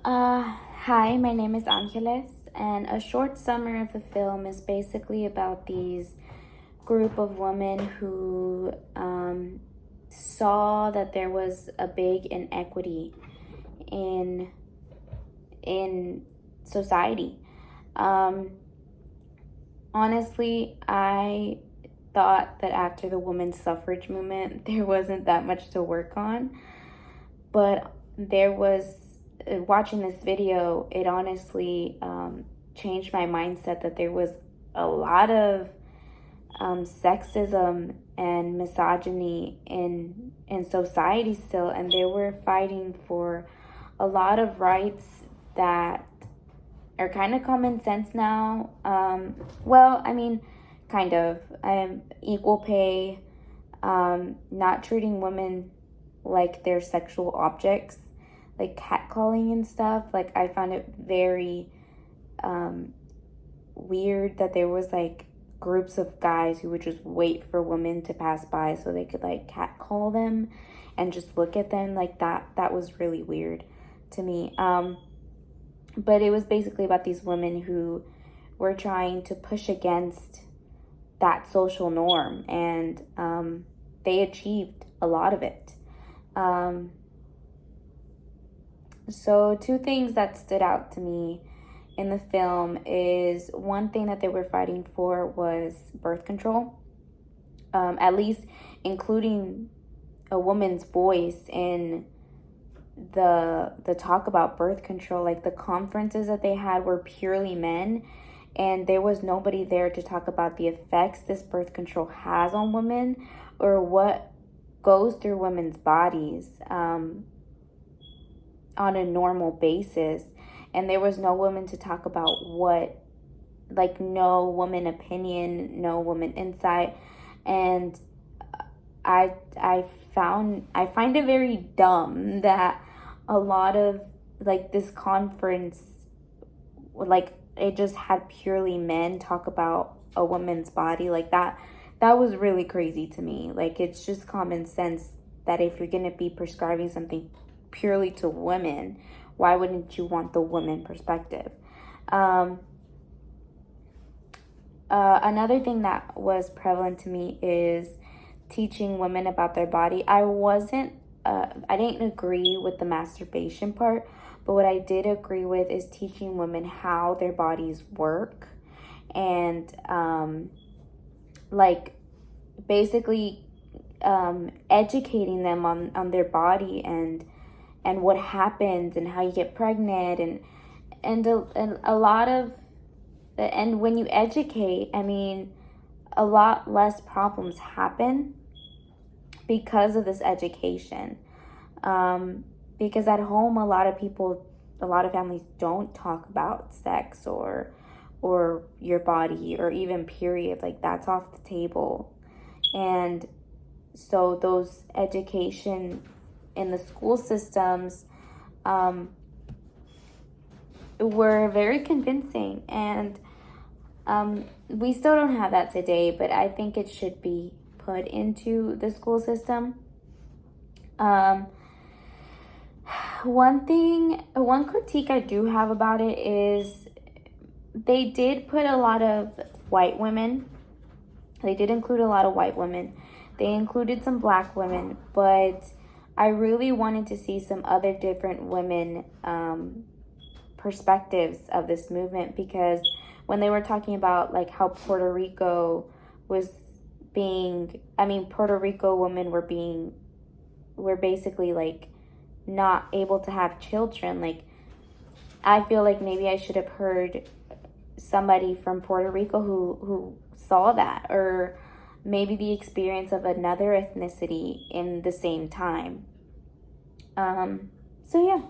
Hi, my name is Angeles, and a short summary of the film is basically about these group of women who saw that there was a big inequity in in society. Um, Honestly, I thought that after the women's suffrage movement, there wasn't that much to work on, but there was watching this video, it honestly changed my mindset that there was a lot of sexism and misogyny in society still, and they were fighting for a lot of rights that are kind of common sense now. Well, I mean, kind of equal pay, not treating women like they're sexual objects, like catcalling and stuff. Like, I found it very weird that there was like groups of guys who would just wait for women to pass by so they could like catcall them and just look at them like that. That was really weird to me. But it was basically about these women who were trying to push against that social norm, and they achieved a lot of it. So two things that stood out to me in the film is, one thing that they were fighting for was birth control, at least including a woman's voice in the talk about birth control. Like, the conferences that they had were purely men, and there was nobody there to talk about the effects this birth control has on women, or what goes through women's bodies on a normal basis. And there was no woman to talk about what, like, no woman opinion, no woman insight. And I find it very dumb that a lot of like this conference, like, it just had purely men talk about a woman's body like that. That was really crazy to me. Like, it's just common sense that if you're going to be prescribing something purely to women, why wouldn't you want the women perspective? Another thing that was prevalent to me is teaching women about their body. I didn't agree with the masturbation part, but what I did agree with is teaching women how their bodies work, and like, basically educating them on their body and what happens and how you get pregnant, and a lot of, and when you educate, I mean, a lot less problems happen because of this education. Because at home, a lot of families don't talk about sex or your body, or even period. Like, that's off the table. And so those education in the school systems were very convincing, and we still don't have that today, but I think it should be put into the school system. One critique I do have about it is they did put a lot of white women. They did include a lot of white women. They included some black women, but I really wanted to see some other different women perspectives of this movement, because when they were talking about like how Puerto Rico was being, I mean, Puerto Rico women were basically like not able to have children. Like, I feel like maybe I should have heard somebody from Puerto Rico who saw that, or maybe the experience of another ethnicity in the same time. So yeah.